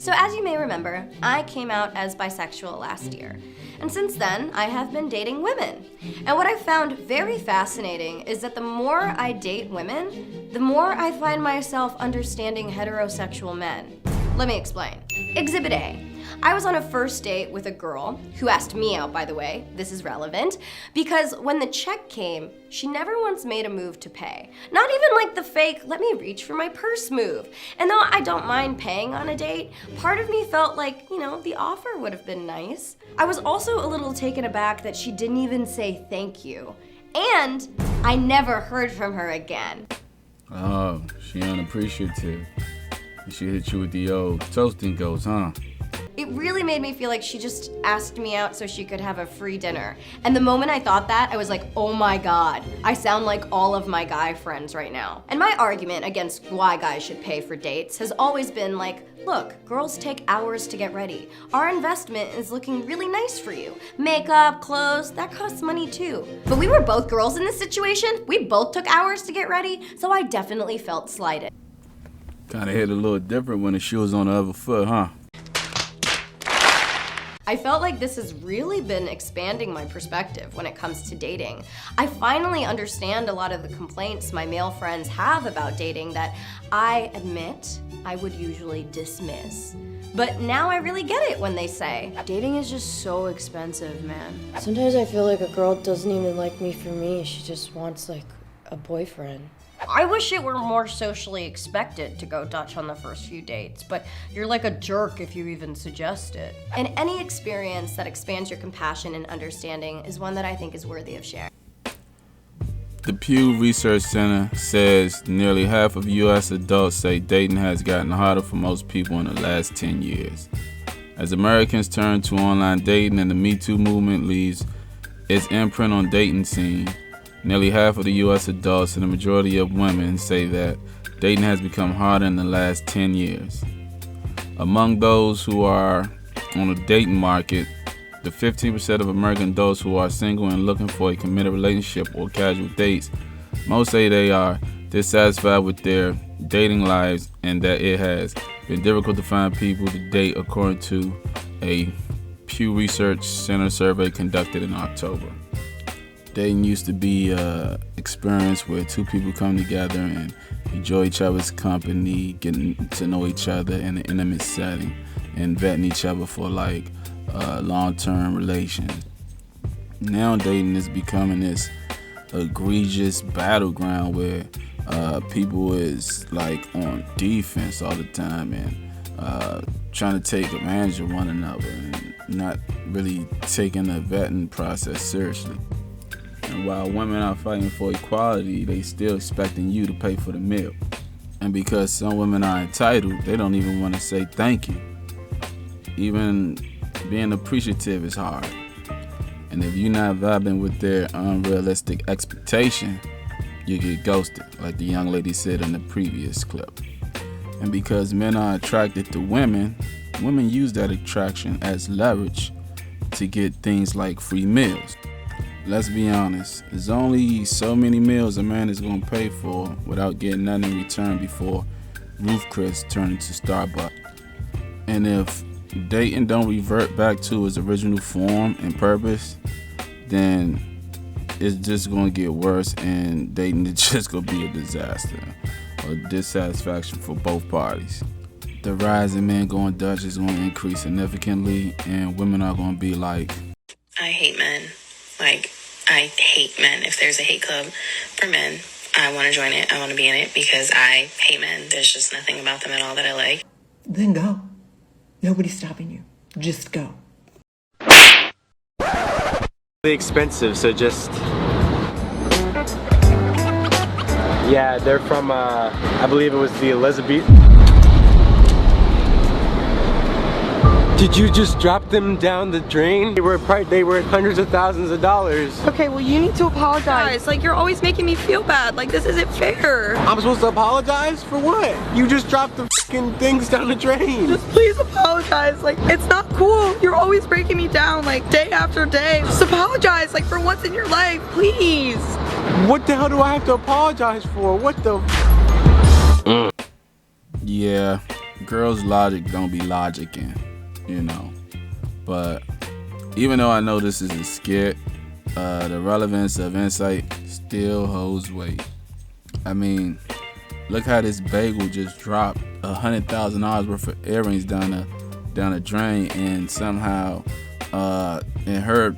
So as you may remember, I came out as bisexual last year. And since then, I have been dating women. And what I found very fascinating is that the more I date women, the more I find myself understanding heterosexual men. Let me explain. Exhibit A. I was on a first date with a girl, who asked me out, by the way, this is relevant, because when the check came, she never once made a move to pay. Not even like the fake, let me reach for my purse move. And though I don't mind paying on a date, part of me felt like, the offer would have been nice. I was also a little taken aback that she didn't even say thank you. And I never heard from her again. Oh, she unappreciative. She hit you with the old toasting ghost, huh? It really made me feel like she just asked me out so she could have a free dinner. And the moment I thought that, I was like, oh my God, I sound like all of my guy friends right now. And my argument against why guys should pay for dates has always been like, look, girls take hours to get ready. Our investment is looking really nice for you. Makeup, clothes, that costs money too. But we were both girls in this situation. We both took hours to get ready, so I definitely felt slighted. Kinda hit a little different when the shoe was on the other foot, huh? I felt like this has really been expanding my perspective when it comes to dating. I finally understand a lot of the complaints my male friends have about dating that I admit I would usually dismiss. But now I really get it when they say, dating is just so expensive, man. Sometimes I feel like a girl doesn't even like me for me, she just wants like a boyfriend. I wish it were more socially expected to go Dutch on the first few dates, but you're like a jerk if you even suggest it. And any experience that expands your compassion and understanding is one that I think is worthy of sharing. The Pew Research Center says nearly half of U.S. adults say dating has gotten harder for most people in the last 10 years. As Americans turn to online dating and the Me Too movement leaves its imprint on dating scene, nearly half of the U.S. adults and the majority of women say that dating has become harder in the last 10 years. Among those who are on the dating market, the 15% of American adults who are single and looking for a committed relationship or casual dates, most say they are dissatisfied with their dating lives and that it has been difficult to find people to date, according to a Pew Research Center survey conducted in October. Dating used to be an experience where two people come together and enjoy each other's company, getting to know each other in an intimate setting, and vetting each other for long-term relations. Now dating is becoming this egregious battleground where people is like on defense all the time and trying to take advantage of one another and not really taking the vetting process seriously. And while women are fighting for equality, they still expecting you to pay for the meal. And because some women are entitled, they don't even want to say thank you. Even being appreciative is hard. And if you're not vibing with their unrealistic expectation, you get ghosted, like the young lady said in the previous clip. And because men are attracted to women, women use that attraction as leverage to get things like free meals. Let's be honest, there's only so many meals a man is going to pay for without getting nothing in return before Ruth Chris turned into Starbucks. And if dating don't revert back to its original form and purpose, then it's just going to get worse and dating is just going to be a disaster or dissatisfaction for both parties. The rise in men going Dutch is going to increase significantly and women are going to be like, I hate men. I hate men. If there's a hate club for men, I want to join it. I want to be in it because I hate men. There's just nothing about them at all that I like. Then go. Nobody's stopping you. Just go. Really expensive, so just... Yeah, they're from, I believe it was the Elizabeth. Did you just drop them down the drain? They were hundreds of thousands of dollars. Okay, well you need to apologize. Like you're always making me feel bad. Like this isn't fair. I'm supposed to apologize for what? You just dropped the fucking things down the drain. Just please apologize. Like it's not cool. You're always breaking me down like day after day. Just apologize like for once in your life, please. What the hell do I have to apologize for? What the? Yeah, girls' logic don't be logicking, you know. But even though I know this is a skit, the relevance of insight still holds weight. I mean, look how this bagel just dropped $100,000 worth of earrings down the drain, and somehow in her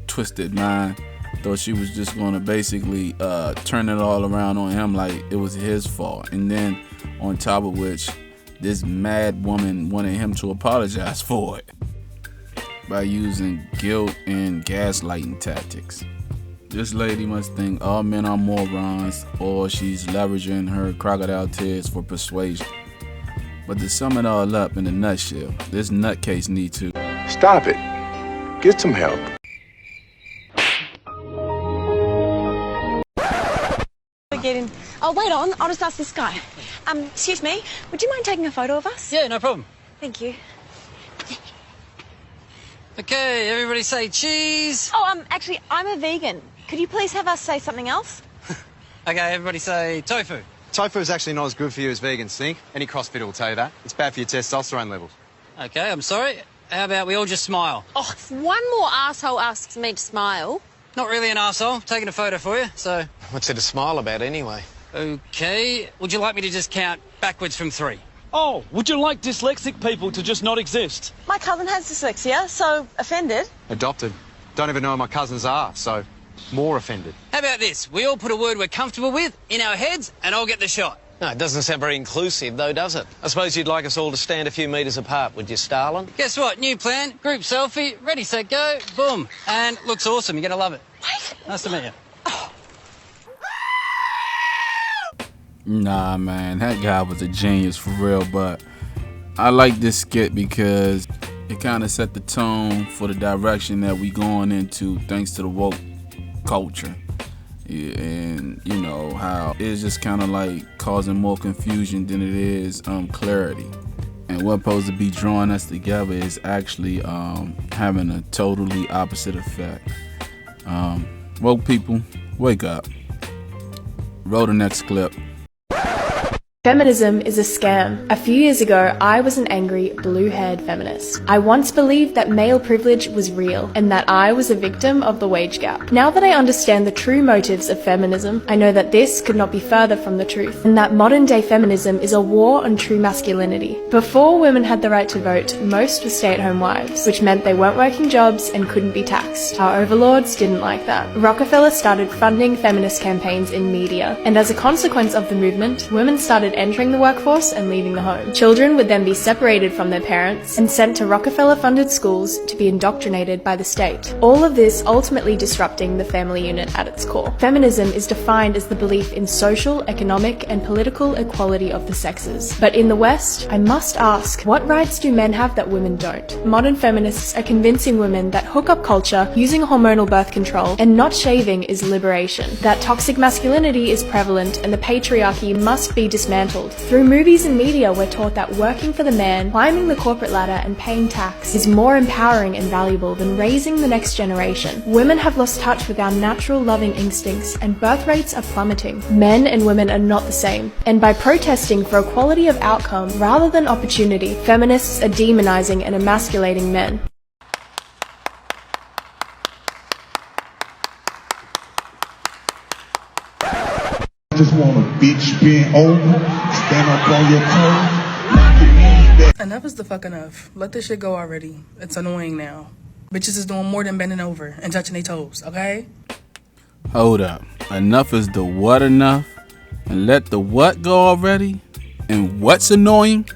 twisted mind thought she was just gonna basically turn it all around on him like it was his fault. And then on top of which, this mad woman wanted him to apologize for it by using guilt and gaslighting tactics. This lady must think all men are morons, or she's leveraging her crocodile tears for persuasion. But to sum it all up in a nutshell, this nutcase needs to stop it. Get some help. Oh, wait on. I'll just ask this guy. Excuse me, would you mind taking a photo of us? Yeah, no problem. Thank you. Okay, everybody say cheese. Oh, actually, I'm a vegan. Could you please have us say something else? Okay, everybody say tofu. Tofu is actually not as good for you as vegans think. Any CrossFitter will tell you that. It's bad for your testosterone levels. Okay, I'm sorry. How about we all just smile? Oh, if one more asshole asks me to smile. Not really an arsehole. Taking a photo for you, so... What's there to smile about anyway? Okay, would you like me to just count backwards from 3? Oh, would you like dyslexic people to just not exist? My cousin has dyslexia, so offended. Adopted. Don't even know who my cousins are, so more offended. How about this? We all put a word we're comfortable with in our heads, and I'll get the shot. No, it doesn't sound very inclusive, though, does it? I suppose you'd like us all to stand a few metres apart, would you, Stalin? Guess what? New plan, group selfie, ready, set, go, boom. And looks awesome. You're going to love it. Wait. Nice to meet you. Nah, man, that guy was a genius for real. But I like this skit because it kind of set the tone for the direction that we going into thanks to the woke culture. Yeah, and you know how it's just kind of like causing more confusion than it is clarity. And what's supposed to be drawing us together is actually having a totally opposite effect. Woke people, wake up. Roll the next clip. Feminism is a scam. A few years ago, I was an angry, blue-haired feminist. I once believed that male privilege was real and that I was a victim of the wage gap. Now that I understand the true motives of feminism, I know that this could not be further from the truth, and that modern-day feminism is a war on true masculinity. Before women had the right to vote, most were stay-at-home wives, which meant they weren't working jobs and couldn't be taxed. Our overlords didn't like that. Rockefeller started funding feminist campaigns in media, and as a consequence of the movement, women started entering the workforce and leaving the home. Children would then be separated from their parents and sent to Rockefeller-funded schools to be indoctrinated by the state. All of this ultimately disrupting the family unit at its core. Feminism is defined as the belief in social, economic, and political equality of the sexes. But in the West, I must ask, what rights do men have that women don't? Modern feminists are convincing women that hookup culture, using hormonal birth control, and not shaving is liberation. That toxic masculinity is prevalent and the patriarchy must be dismantled. Through movies and media, we're taught that working for the man, climbing the corporate ladder, and paying tax is more empowering and valuable than raising the next generation. Women have lost touch with our natural loving instincts, and birth rates are plummeting. Men and women are not the same. And by protesting for equality of outcome rather than opportunity, feminists are demonizing and emasculating men. Just want a bitch bent over, stand up on your toes. Enough is the fuck enough. Let this shit go already. It's annoying now. Bitches is doing more than bending over and touching their toes, okay? Hold up. Enough is the what enough? And let the what go already? And what's annoying?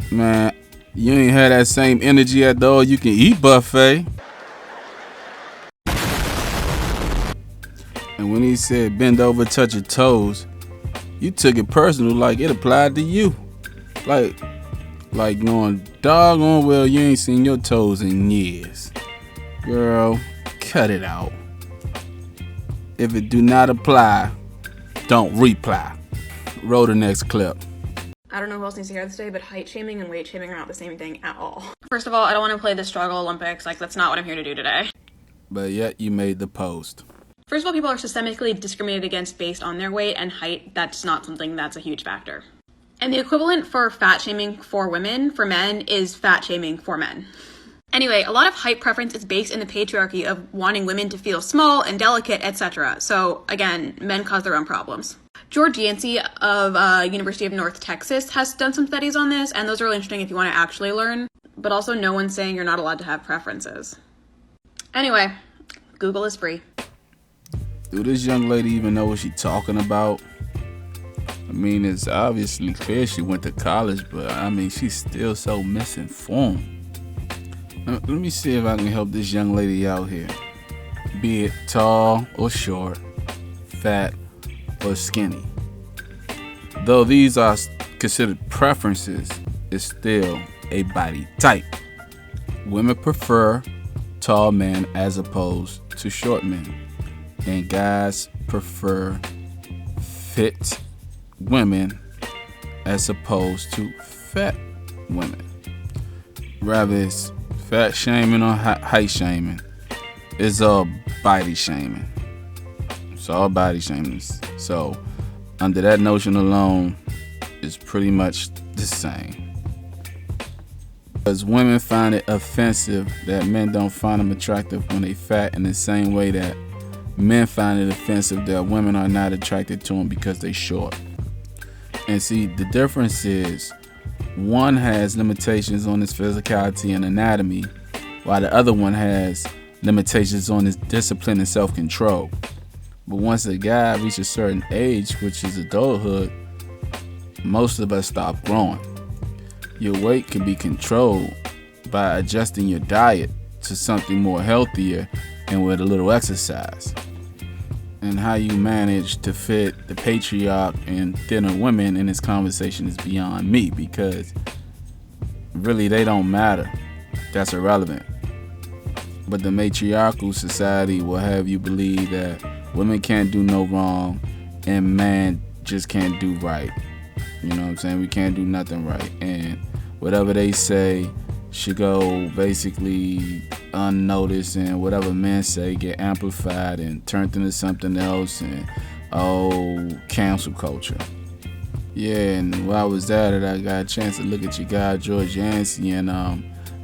Man, you ain't had that same energy at the all-you-can-eat buffet. And when he said bend over, touch your toes, you took it personal like it applied to you. Like knowing doggone well you ain't seen your toes in years. Girl, cut it out. If it do not apply, don't reply. Roll the next clip. I don't know who else needs to hear this today, but height shaming and weight shaming are not the same thing at all. First of all, I don't want to play the struggle Olympics. Like, that's not what I'm here to do today. But yet you made the post. First of all, people are systemically discriminated against based on their weight and height. That's not something that's a huge factor. And the equivalent for fat shaming for women, for men, is fat shaming for men. Anyway, a lot of height preference is based in the patriarchy of wanting women to feel small and delicate, etc. So again, men cause their own problems. George Yancey of University of North Texas has done some studies on this, and those are really interesting if you want to actually learn. But also, no one's saying you're not allowed to have preferences. Anyway, Google is free. Do this young lady even know what she's talking about? I mean, it's obviously clear she went to college, but I mean, she's still so misinformed. Let me see if I can help this young lady out here. Be it tall or short, fat or skinny. Though these are considered preferences, it's still a body type. Women prefer tall men as opposed to short men, and guys prefer fit women as opposed to fat women. Rather it's fat shaming or height shaming, it's all body shaming. It's all body shaming. So under that notion alone, it's pretty much the same. Because women find it offensive that men don't find them attractive when they fat, in the same way that men find it offensive that women are not attracted to them because they short. And see, the difference is one has limitations on his physicality and anatomy, while the other one has limitations on his discipline and self-control. But once a guy reaches a certain age, which is adulthood, most of us stop growing. Your weight can be controlled by adjusting your diet to something more healthier and with a little exercise. And how you manage to fit the patriarch and thinner women in this conversation is beyond me, because really they don't matter. That's irrelevant. But the matriarchal society will have you believe that women can't do no wrong and man just can't do right. You know what I'm saying? We can't do nothing right. And whatever they say should go basically unnoticed, and whatever men say get amplified and turned into something else, and cancel culture. Yeah, and while I was at it, I got a chance to look at your guy George Yancey, and I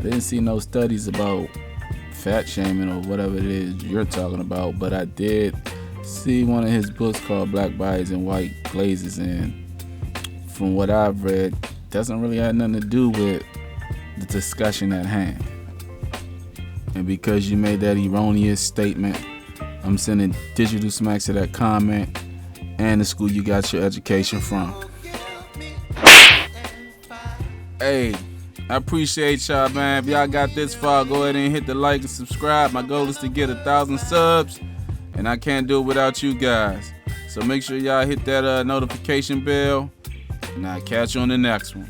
didn't see no studies about fat shaming or whatever it is you're talking about, but I did see one of his books called Black Bodies and White Glazes, and from what I've read, doesn't really have nothing to do with the discussion at hand. And because you made that erroneous statement, I'm sending digital smacks to that comment and the school you got your education from. Hey, I appreciate y'all, man. If y'all got this far, go ahead and hit the like and subscribe. My goal is to get 1,000 subs, and I can't do it without you guys. So make sure y'all hit that notification bell, and I'll catch you on the next one.